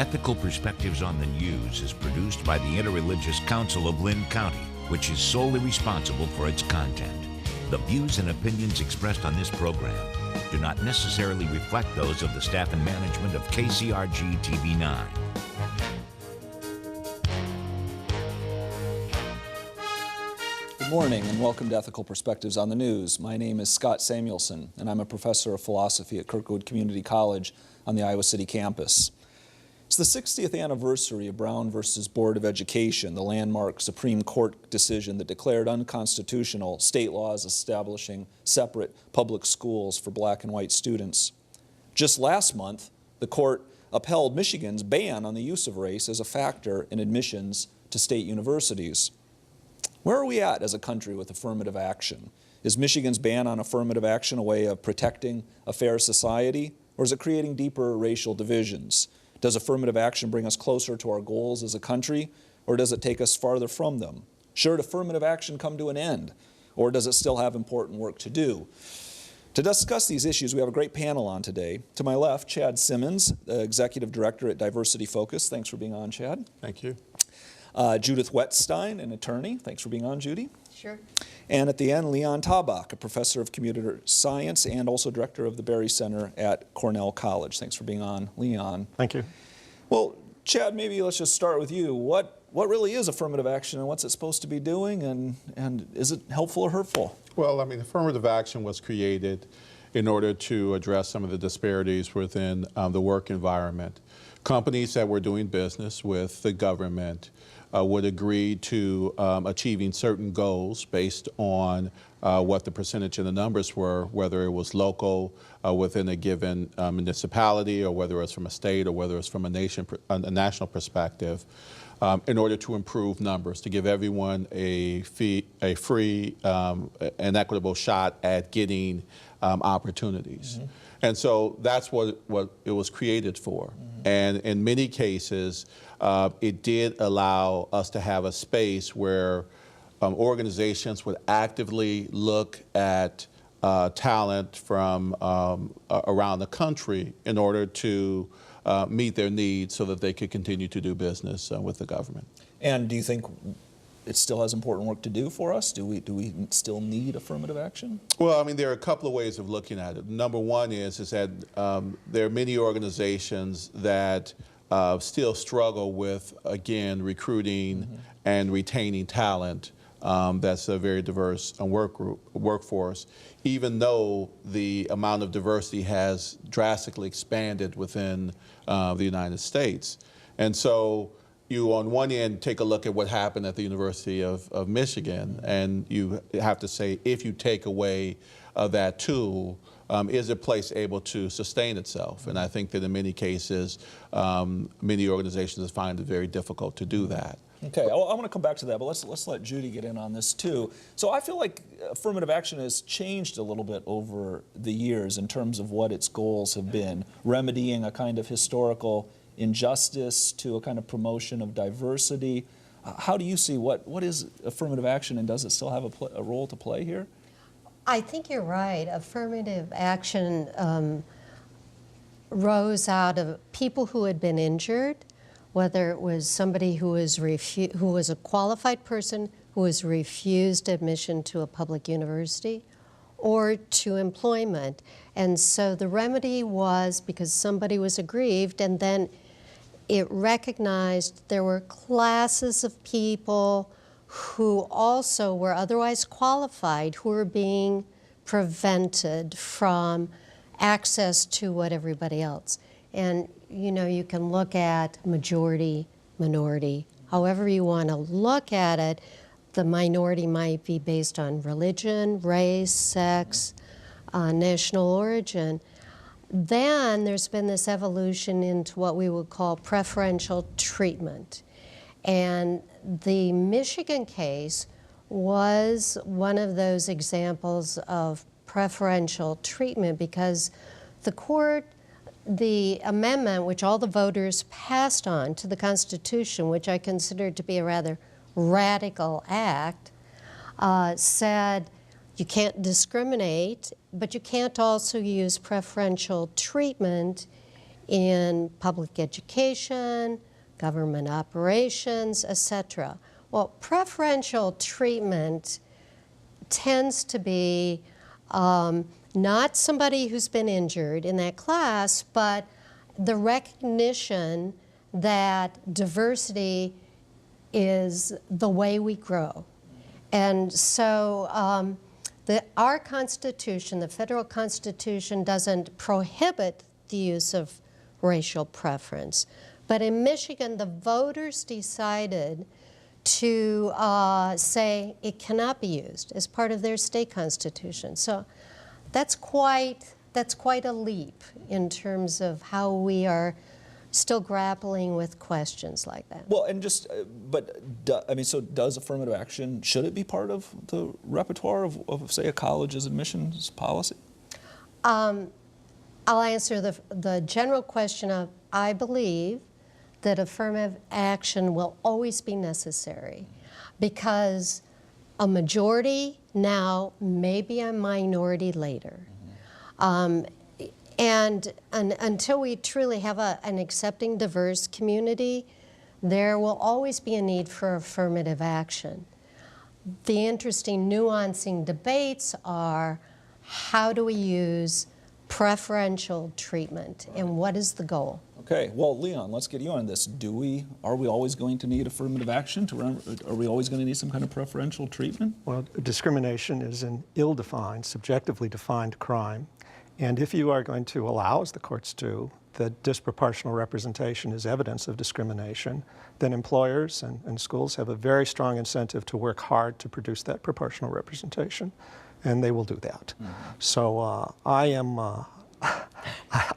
Ethical Perspectives on the News is produced by the Interreligious Council of Lynn County, which is solely responsible for its content. The views and opinions expressed on this program do not necessarily reflect those of the staff and management of KCRG TV9. Good morning and welcome to Ethical Perspectives on the News. My name is Scott Samuelson and I'm a professor of philosophy at Kirkwood Community College on the Iowa City campus. It's the 60th anniversary of Brown versus Board of Education, the landmark Supreme Court decision that declared unconstitutional state laws establishing separate public schools for black and white students. Just last month, the court upheld Michigan's ban on the use of race as a factor in admissions to state universities. Where are we at as a country with affirmative action? Is Michigan's ban on affirmative action a way of protecting a fair society, or is it creating deeper racial divisions? Does affirmative action bring us closer to our goals as a country, or does it take us farther from them? Should affirmative action come to an end, or does it still have important work to do? To discuss these issues, we have a great panel on today. To my left, Chad Simmons, the Executive Director at Diversity Focus. Thanks for being on, Chad. Thank you. Judith Whetstine, an attorney. Thanks for being on, Judy. Sure. And at the end, Tabak, a professor of computer science and also director of the Berry Center at Cornell College. Thanks for being on, Leon. Thank you. Well, Chad, maybe let's just start with you. What really is affirmative action and what's it supposed to be doing, and is it helpful or hurtful? Well, I mean, affirmative action was created in order to address some of the disparities within the work environment. Companies that were doing business with the government would agree to achieving certain goals based on what the percentage and the numbers were, whether it was local within a given municipality, or whether it's from a state, or whether it's from a national perspective, in order to improve numbers, to give everyone a free and equitable shot at getting opportunities. Mm-hmm. And so that's what it was created for. Mm-hmm. And in many cases, it did allow us to have a space where organizations would actively look at talent from around the country in order to meet their needs so that they could continue to do business with the government. And do you think it still has important work to do for us? Do we still need affirmative action? Well, I mean, there are a couple of ways of looking at it. Number one is that there are many organizations that still struggle with, again, recruiting mm-hmm. and retaining talent. That's a very diverse workforce, even though the amount of diversity has drastically expanded within the United States. And so you, on one end, take a look at what happened at the University of Michigan, mm-hmm. and you have to say, if you take away that tool, is a place able to sustain itself? And I think that in many cases, many organizations find it very difficult to do that. Okay, I want to come back to that, but let's let Judy get in on this too. So I feel like affirmative action has changed a little bit over the years in terms of what its goals have been, remedying a kind of historical injustice to a kind of promotion of diversity. How do you see what is affirmative action, and does it still have a role to play here? I think you're right. Affirmative action rose out of people who had been injured, whether it was somebody who was a qualified person who was refused admission to a public university or to employment. And so the remedy was because somebody was aggrieved, and then it recognized there were classes of people who also were otherwise qualified, who were being prevented from access to what everybody else. And you know, you can look at majority, minority, however you want to look at it. The minority might be based on religion, race, sex, national origin. Then there's been this evolution into what we would call preferential treatment. And the Michigan case was one of those examples of preferential treatment because the amendment, which all the voters passed on to the Constitution, which I consider to be a rather radical act, said you can't discriminate, but you can't also use preferential treatment in public education, government operations, etc. Well, preferential treatment tends to be not somebody who's been injured in that class, but the recognition that diversity is the way we grow. And so our Constitution, the federal Constitution, doesn't prohibit the use of racial preference. But in Michigan, the voters decided to say it cannot be used as part of their state constitution. So that's quite a leap in terms of how we are still grappling with questions like that. Well, and just, so does affirmative action, should it be part of the repertoire of say, a college's admissions policy? I'll answer the general question of, I believe that affirmative action will always be necessary because a majority now may be a minority later. And until we truly have an accepting, diverse community, there will always be a need for affirmative action. The interesting nuancing debates are, how do we use preferential treatment and what is the goal? Okay, well, Leon, let's get you on this. Are we always going to need affirmative action? Are we always going to need some kind of preferential treatment? Well, discrimination is an ill-defined, subjectively defined crime. And if you are going to allow, as the courts do, that disproportional representation is evidence of discrimination, then employers and schools have a very strong incentive to work hard to produce that proportional representation, and they will do that. Mm-hmm. So I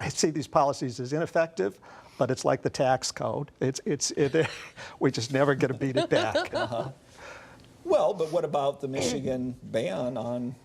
see these policies as ineffective, but it's like the tax code. We just never get to beat it back. Uh-huh. Well, but what about the Michigan ban on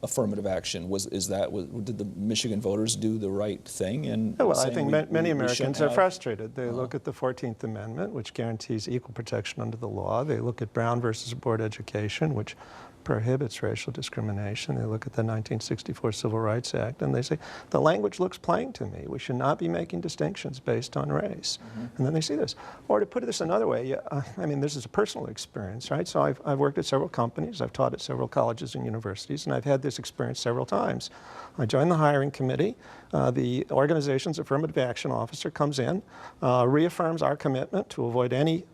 affirmative action? Did the Michigan voters do the right thing? Well, I think many Americans are frustrated. They look at the 14th Amendment, which guarantees equal protection under the law. They look at Brown versus Board Education, which prohibits racial discrimination. They look at the 1964 Civil Rights Act, and they say, the language looks plain to me. We should not be making distinctions based on race. Mm-hmm. And then they see this. Or to put this another way, this is a personal experience, right? So I've worked at several companies. I've taught at several colleges and universities, and I've had this experience several times. I joined the hiring committee. The organization's affirmative action officer comes in, reaffirms our commitment to avoid any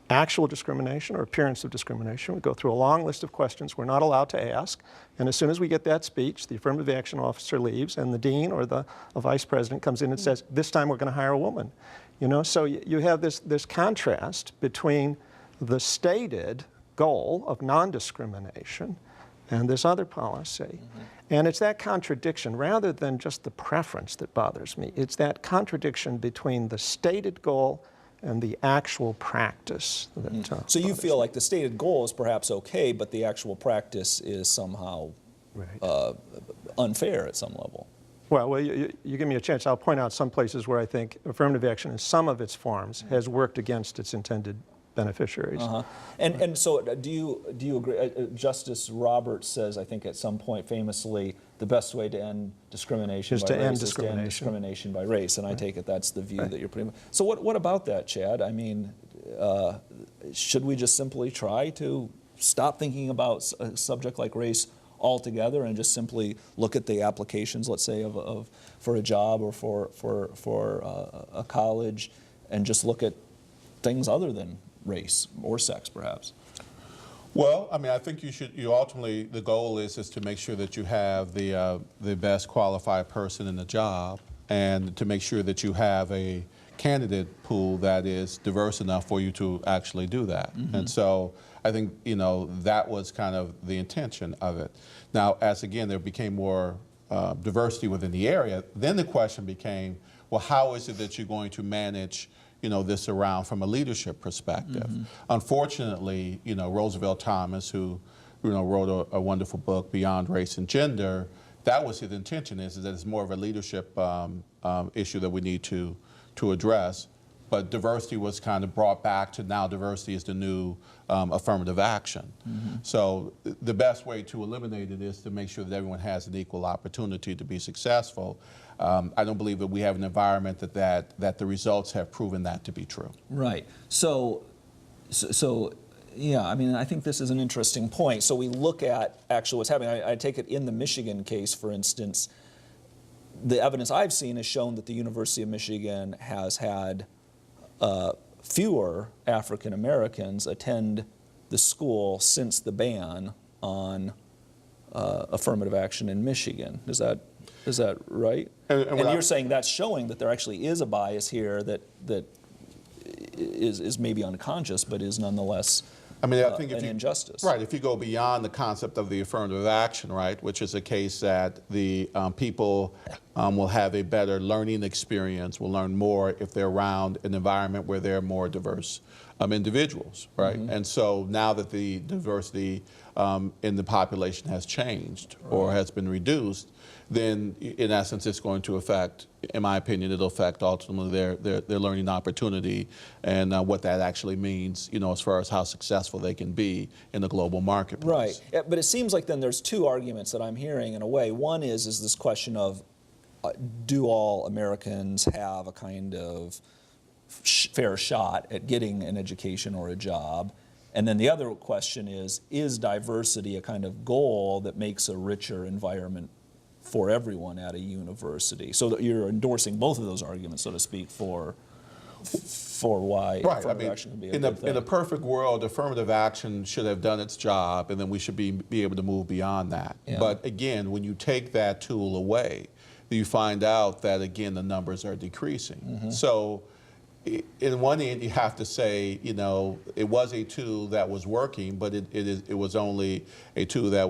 actual discrimination or appearance of discrimination. We go through a long list of questions we're not allowed to ask, and as soon as we get that speech, the affirmative action officer leaves, and the dean or the vice president comes in and says, this time we're going to hire a woman. So you have this contrast between the stated goal of non-discrimination and this other policy. Mm-hmm. And it's that contradiction, rather than just the preference, that bothers me. It's that contradiction between the stated goal and the actual practice. So you feel like the stated goal is perhaps okay, but the actual practice is somehow unfair at some level. Well, you give me a chance. I'll point out some places where I think affirmative action in some of its forms has worked against its intended beneficiaries. Uh-huh. And so do you agree? Justice Roberts says, I think at some point famously, the best way to end discrimination is to end discrimination by race. And I take it that's the view that you're putting. So what about that, Chad? I mean, should we just simply try to stop thinking about a subject like race altogether and just simply look at the applications, let's say, for a job or for a college, and just look at things other than race or sex, perhaps? Well, I think you ultimately, the goal is to make sure that you have the best qualified person in the job, and to make sure that you have a candidate pool that is diverse enough for you to actually do that. Mm-hmm. And so I think, that was kind of the intention of it. Now, as again, there became more diversity within the area, then the question became, well, how is it that you're going to manage this around from a leadership perspective? Mm-hmm. Unfortunately, Roosevelt Thomas, who wrote a wonderful book, Beyond Race and Gender, that was his intention, is that it's more of a leadership issue that we need to address. but diversity was kind of brought back to now diversity is the new affirmative action. So the best way to eliminate it is to make sure that everyone has an equal opportunity to be successful. I don't believe that we have an environment that the results have proven that to be true. Right. So yeah, I mean, I think this is an interesting point. So we look at actually what's happening. I take it in the Michigan case, for instance, the evidence I've seen has shown that the University of Michigan has had fewer African Americans attend the school since the ban on affirmative action in Michigan. Is that right? And you're saying that's showing that there actually is a bias here that is maybe unconscious, but is nonetheless I mean, I think if an injustice. Right. If you go beyond the concept of the affirmative action, right, which is a case that the people will have a better learning experience, will learn more if they're around an environment where there are more diverse individuals, right? And so now that the diversity in the population has changed or has been reduced, then in essence it's going to affect, in my opinion, it'll affect ultimately their learning opportunity and what that actually means, you know, as far as how successful they can be in the global marketplace. Right. Yeah, but it seems like then there's two arguments that I'm hearing in a way. One is this question of do all Americans have a kind of fair shot at getting an education or a job? And then the other question is diversity a kind of goal that makes a richer environment for everyone at a university? So that you're endorsing both of those arguments, so to speak, for why affirmative action can be a good thing. In a perfect world, affirmative action should have done its job, and then we should be able to move beyond that. Yeah. But again, when you take that tool away, you find out that, again, the numbers are decreasing. So in one end, you have to say, you know, it was a tool that was working, but it was only a tool that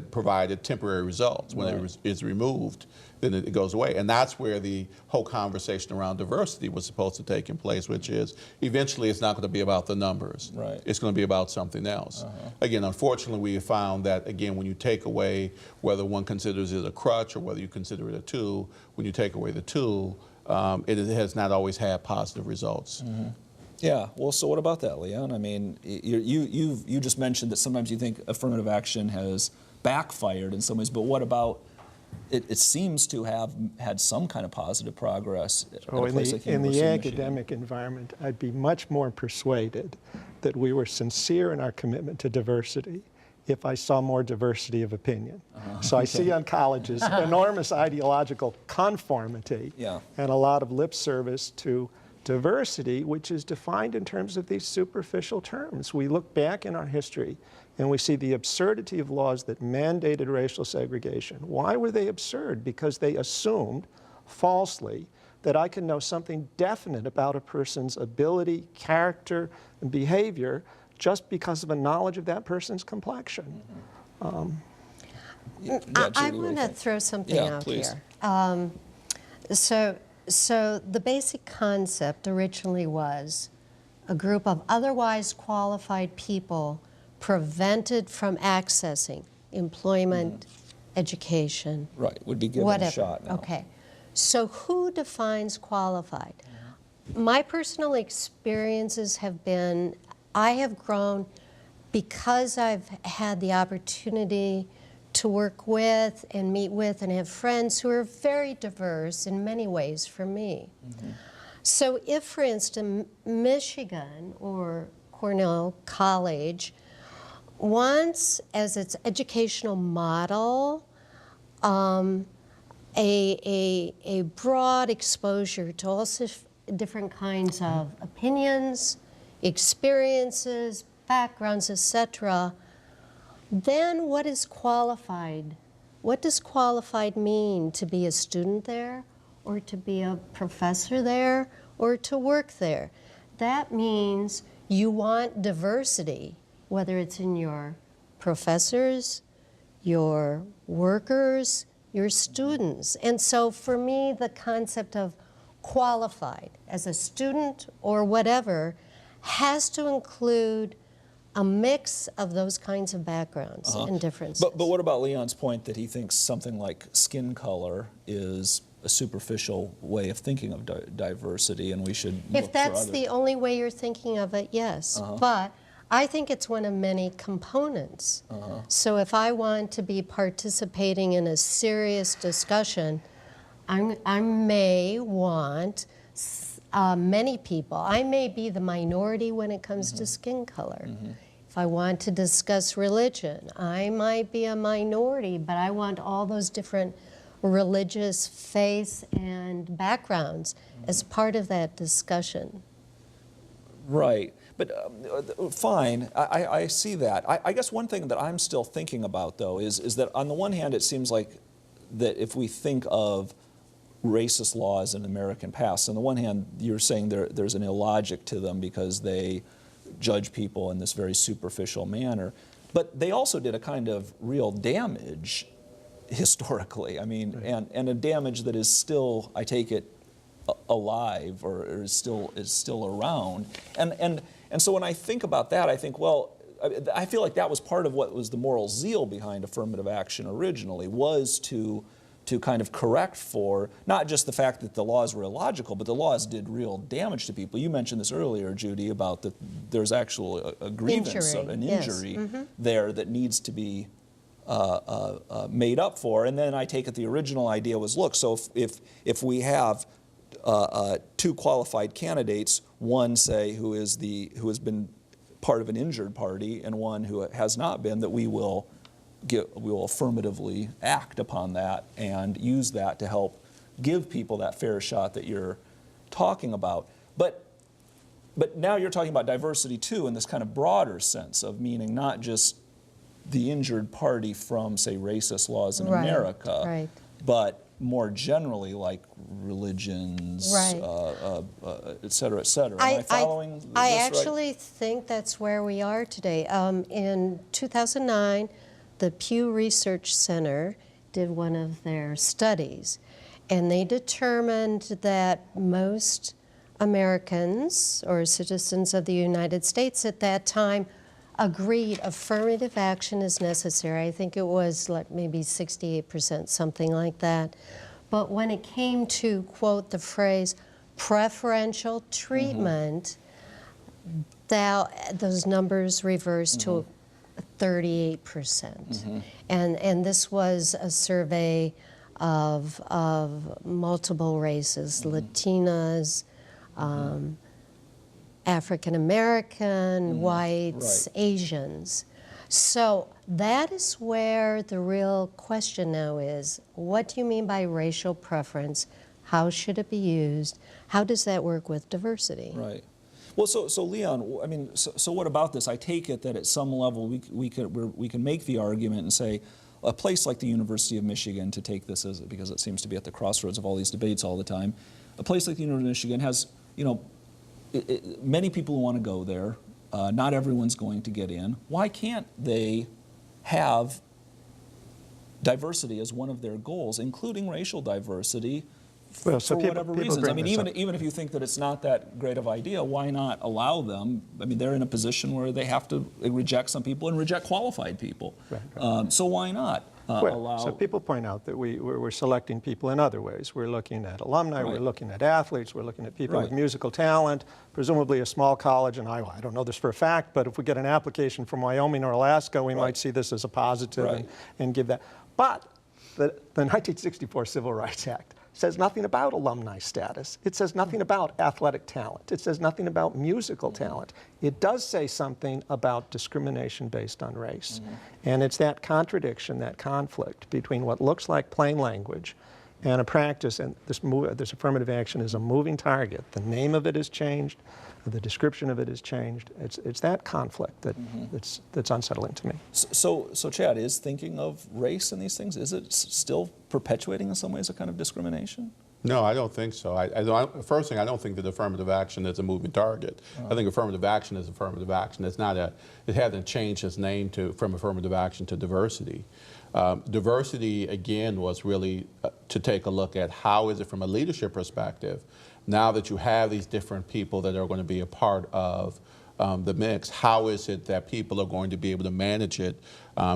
provided temporary results. When it is removed, then it goes away, and that's where the whole conversation around diversity was supposed to take in place, which is eventually it's not going to be about the numbers. Right. It's going to be about something else. Again, unfortunately, we have found that again when you take away whether one considers it a crutch or whether you consider it a tool, when you take away the tool, it has not always had positive results. Yeah, well, so what about that, Leon? I mean, you just mentioned that sometimes you think affirmative action has backfired in some ways, but what about, it seems to have had some kind of positive progress at a place like in the University of academic environment, I'd be much more persuaded that we were sincere in our commitment to diversity if I saw more diversity of opinion. So I see on colleges enormous ideological conformity and a lot of lip service to diversity, which is defined in terms of these superficial terms. We look back in our history and we see the absurdity of laws that mandated racial segregation. Why were they absurd? Because they assumed, falsely, that I can know something definite about a person's ability, character, and behavior just because of a knowledge of that person's complexion. I want to throw something out here. So the basic concept originally was a group of otherwise qualified people prevented from accessing employment, education, Right, would be given whatever. a shot now. Okay, so who defines qualified? My personal experiences have been, I have grown because I've had the opportunity to work with and meet with and have friends who are very diverse in many ways for me. So if, for instance, Michigan or Cornell College wants as its educational model a broad exposure to all different kinds of opinions, experiences, backgrounds, etc., then what is qualified? What does qualified mean? To be a student there, or to be a professor there, or to work there? That means you want diversity, whether it's in your professors, your workers, your students. And so for me, the concept of qualified as a student or whatever has to include a mix of those kinds of backgrounds and differences. But what about Leon's point that he thinks something like skin color is a superficial way of thinking of diversity, and we should look If that's for the only way you're thinking of it, yes. But I think it's one of many components. So if I want to be participating in a serious discussion, I may want many people. I may be the minority when it comes to skin color. If I want to discuss religion, I might be a minority, but I want all those different religious faiths and backgrounds as part of that discussion. Right. But fine, I see that. I guess one thing that I'm still thinking about, though, is that on the one hand, it seems like that if we think of racist laws in the American past, on the one hand, you're saying there's an illogic to them because they judge people in this very superficial manner. But they also did a kind of real damage historically. I mean, and a damage that is still, I take it, alive or is still around. And so when I think about that, I think, well, I feel like that was part of what was the moral zeal behind affirmative action originally, was to kind of correct for not just the fact that the laws were illogical, but the laws did real damage to people. You mentioned this earlier, Judy, about that there's actually a grievance, an injury there that needs to be made up for. And then I take it the original idea was, look, so if we have two qualified candidates, one, say, who has been part of an injured party, and one who has not been, that we will affirmatively act upon that and use that to help give people that fair shot that you're talking about. But now you're talking about diversity too in this kind of broader sense of meaning not just the injured party from, say, racist laws in America, but more generally, like religions, et cetera, et cetera. Am I following this I actually think that's where we are today. In 2009, the Pew Research Center did one of their studies, and they determined that most Americans or citizens of the United States at that time agreed affirmative action is necessary. I think it was like maybe 68%, something like that. But when it came to, quote, the phrase preferential treatment, those numbers reversed to 38%. And this was a survey of multiple races, Latinas, African American, whites, Asians. So that is where the real question now is, what do you mean by racial preference? How should it be used? How does that work with diversity? Right. Well, so Leon, I mean, so what about this? I take it that at some level we can make the argument and say a place like the University of Michigan, to take this as, because it seems to be at the crossroads of all these debates all the time, a place like the University of Michigan has, many people who want to go there. Not everyone's going to get in. Why can't they have diversity as one of their goals, including racial diversity, for whatever reasons? I mean, even if you think that it's not that great of an idea, why not allow them? I mean, they're in a position where they have to reject some people and reject qualified people. So why not? So people point out that we're selecting people in other ways. We're looking at alumni, we're looking at athletes, we're looking at people with musical talent, presumably a small college in Iowa. I don't know this for a fact, but if we get an application from Wyoming or Alaska, we might see this as a positive and give that. But the 1964 Civil Rights Act says nothing about alumni status. It says nothing about athletic talent. It says nothing about musical talent. It does say something about discrimination based on race. And it's that contradiction, that conflict between what looks like plain language and a practice, and this affirmative action is a moving target. The name of it is changed, the description of it is changed. It's that conflict that's unsettling to me. So Chad, is thinking of race in these things, is it still perpetuating in some ways a kind of discrimination? No, I don't think so. First thing, I don't think that affirmative action is a moving target. I think affirmative action is affirmative action. It's not it hasn't changed its name from affirmative action to diversity. Diversity, again, was really to take a look at how is it from a leadership perspective, now that you have these different people that are going to be a part of the mix, how is it that people are going to be able to manage it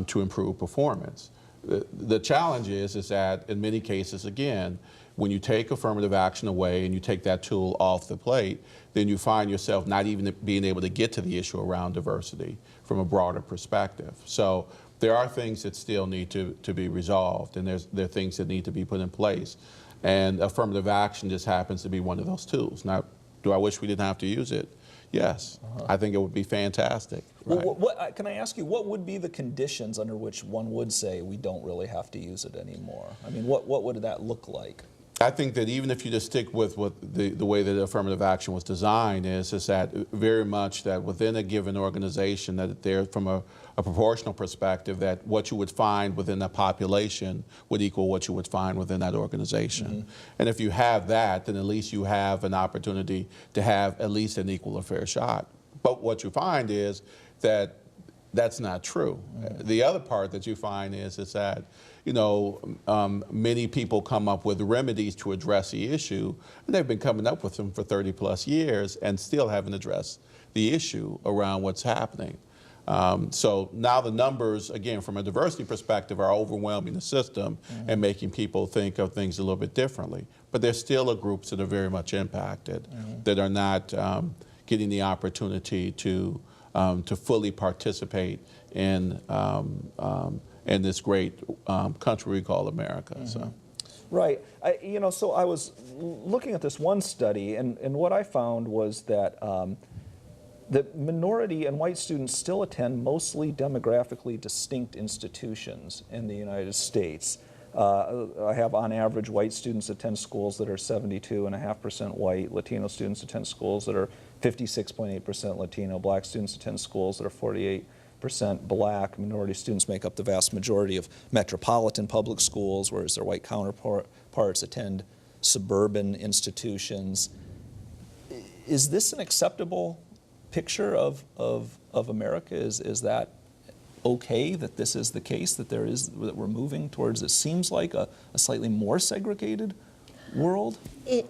to improve performance? The challenge is that in many cases, again, when you take affirmative action away and you take that tool off the plate, then you find yourself not even being able to get to the issue around diversity from a broader perspective. So there are things that still need to be resolved, and there are things that need to be put in place. And affirmative action just happens to be one of those tools. Now, do I wish we didn't have to use it? Yes. I think it would be fantastic. Right? Well, can I ask you, what would be the conditions under which one would say we don't really have to use it anymore? I mean, what would that look like? I think that even if you just stick with what the way that affirmative action was designed is that very much that within a given organization, that there, from a proportional perspective, that what you would find within that population would equal what you would find within that organization. And if you have that, then at least you have an opportunity to have at least an equal or fair shot. But what you find is that that's not true. The other part that you find is that, you know, many people come up with remedies to address the issue, and they've been coming up with them for 30+ years and still haven't addressed the issue around what's happening. So now the numbers, again, from a diversity perspective, are overwhelming the system and making people think of things a little bit differently. But there still are groups that are very much impacted that are not getting the opportunity to fully participate in this great country we call America. So. Right. You know, so I was looking at this one study, and what I found was that that minority and white students still attend mostly demographically distinct institutions in the United States. I have, on average, white students attend schools that are 72.5% white, Latino students attend schools that are 56.8% Latino, black students attend schools that are 48% black, minority students make up the vast majority of metropolitan public schools, whereas their white counterparts attend suburban institutions. Is this an acceptable picture of America? Is that okay that this is the case, that that we're moving towards, it seems like, a slightly more segregated world?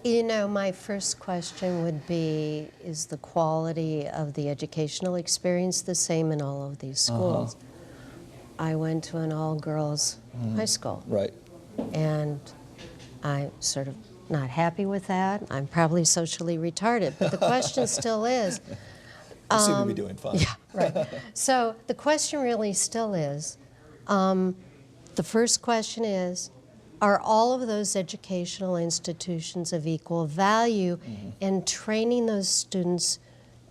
You know, my first question would be, is the quality of the educational experience the same in all of these schools? I went to an all-girls high school. Right. And I'm sort of not happy with that. I'm probably socially retarded, but the question still is, You seem to be doing fine. yeah, right. So the question really still is, the first question is, are all of those educational institutions of equal value and training those students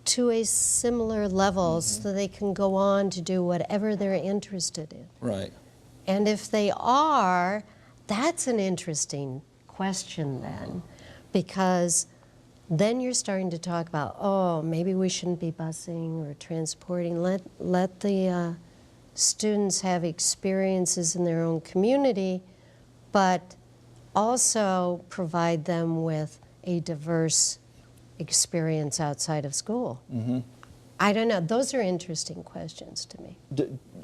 to a similar level so they can go on to do whatever they're interested in? Right. And if they are, that's an interesting question then, because then you're starting to talk about, oh, maybe we shouldn't be busing or transporting. Let the students have experiences in their own community, but also provide them with a diverse experience outside of school. I don't know. Those are interesting questions to me.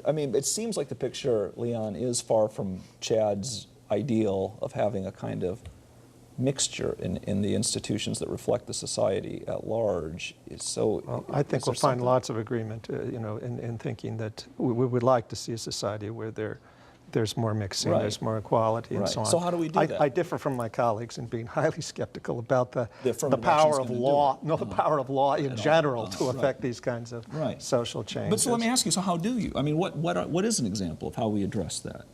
I mean, it seems like the picture, Leon, is far from Chad's ideal of having a kind of mixture in the institutions that reflect the society at large. So, well, I think we'll find lots of agreement, you know, in thinking that we would like to see a society where there's more mixing, there's more equality, and so on. So how do we do that? I differ from my colleagues in being highly skeptical about the power of law, the power of law in general to affect these kinds of social changes. But so let me ask you, so how do you? I mean, what is an example of how we address that,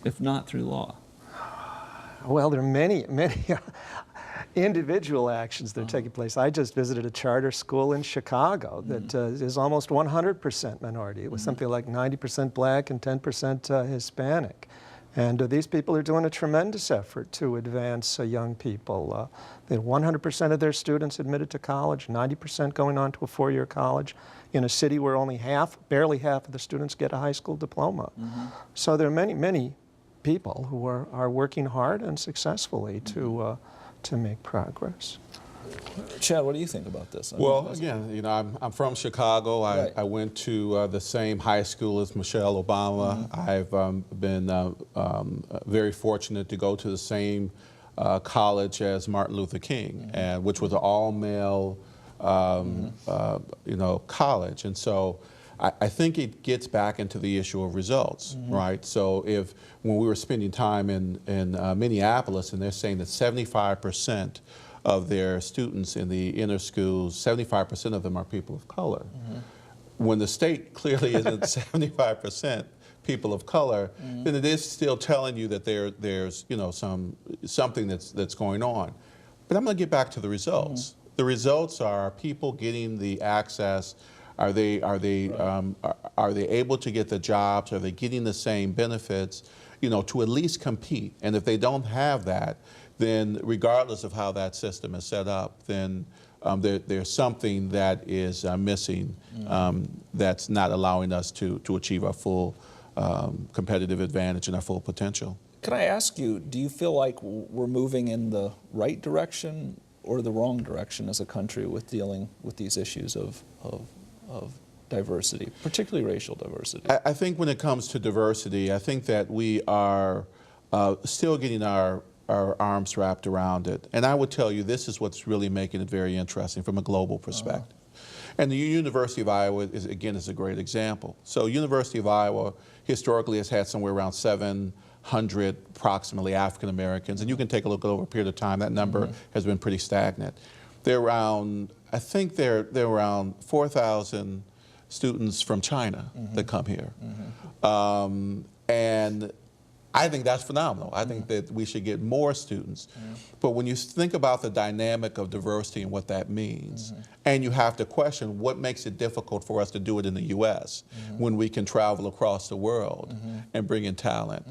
if not through law? Well, there are many individual actions that are taking place. I just visited a charter school in Chicago that is almost 100% minority. It was something like 90% black and 10% Hispanic. And these people are doing a tremendous effort to advance young people. They had 100% of their students admitted to college, 90% going on to a 4-year college in a city where only barely half of the students get a high school diploma. So there are many people who are working hard and successfully to make progress. Chad, what do you think about this? Well, again, you know, I'm from Chicago. I went to the same high school as Michelle Obama. I've been very fortunate to go to the same college as Martin Luther King, which was an all-male, you know, college. And so I think it gets back into the issue of results, right? So if when we were spending time in Minneapolis, and they're saying that 75% of their students in the inner schools, 75% of them are people of color. When the state clearly isn't 75% people of color, then it is still telling you that there's something that's going on. But I'm going to get back to the results. The results are people getting the access. Are they able to get the jobs? Are they getting the same benefits? To at least compete. And if they don't have that, then regardless of how that system is set up, then there's something that is missing that's not allowing us to achieve our full competitive advantage and our full potential. Can I ask you, do you feel like we're moving in the right direction or the wrong direction as a country with dealing with these issues of diversity, particularly racial diversity? I think when it comes to diversity, I think that we are still getting our arms wrapped around it. And I would tell you, this is what's really making it very interesting from a global perspective. And the University of Iowa, is a great example. So University of Iowa historically has had somewhere around 700 approximately African Americans. And you can take a look over a period of time, that number has been pretty stagnant. They're around, I think they're around 4,000 students from China that come here. And I think that's phenomenal. I think that we should get more students. But when you think about the dynamic of diversity and what that means, and you have to question what makes it difficult for us to do it in the U.S. when we can travel across the world and bring in talent,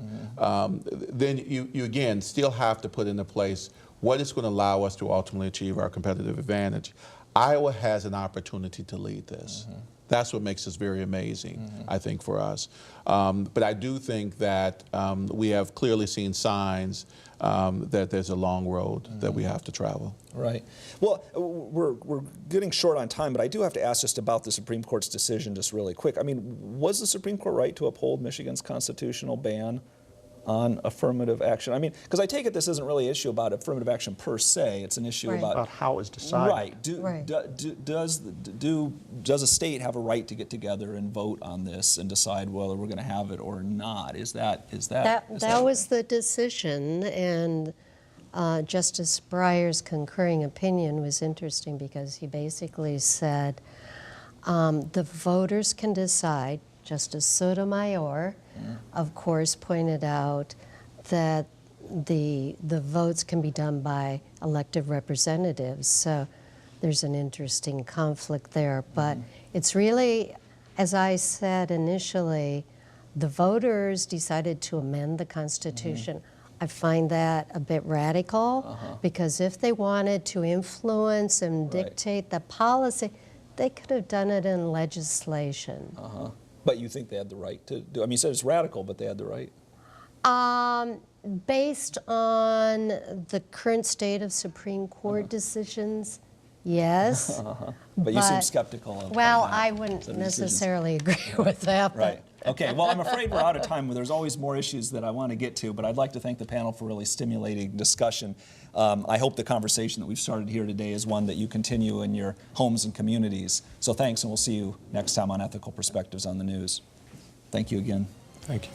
then you again still have to put into place what is going to allow us to ultimately achieve our competitive advantage. Iowa has an opportunity to lead this. That's what makes this very amazing, I think, for us. But I do think that we have clearly seen signs that there's a long road that we have to travel. Right. Well, we're getting short on time, but I do have to ask just about the Supreme Court's decision just really quick. I mean, was the Supreme Court right to uphold Michigan's constitutional ban on affirmative action? I mean, because I take it this isn't really an issue about affirmative action per se. It's an issue about how it's decided. Right. Does a state have a right to get together and vote on this and decide whether we're going to have it or not? That was the decision, and Justice Breyer's concurring opinion was interesting because he basically said the voters can decide. Justice Sotomayor, of course, pointed out that the votes can be done by elected representatives. So there's an interesting conflict there. But it's really, as I said initially, the voters decided to amend the Constitution. I find that a bit radical because if they wanted to influence and dictate the policy, they could have done it in legislation. But you think they had the right to do? I mean, you said it's radical, but they had the right. Based on the current state of Supreme Court decisions, yes. But you seem skeptical of well, that. I wouldn't necessarily agree with that. Right. Okay, well, I'm afraid we're out of time. There's always more issues that I want to get to, but I'd like to thank the panel for really stimulating discussion. I hope the conversation that we've started here today is one that you continue in your homes and communities. So thanks, and we'll see you next time on Ethical Perspectives on the News. Thank you again. Thank you.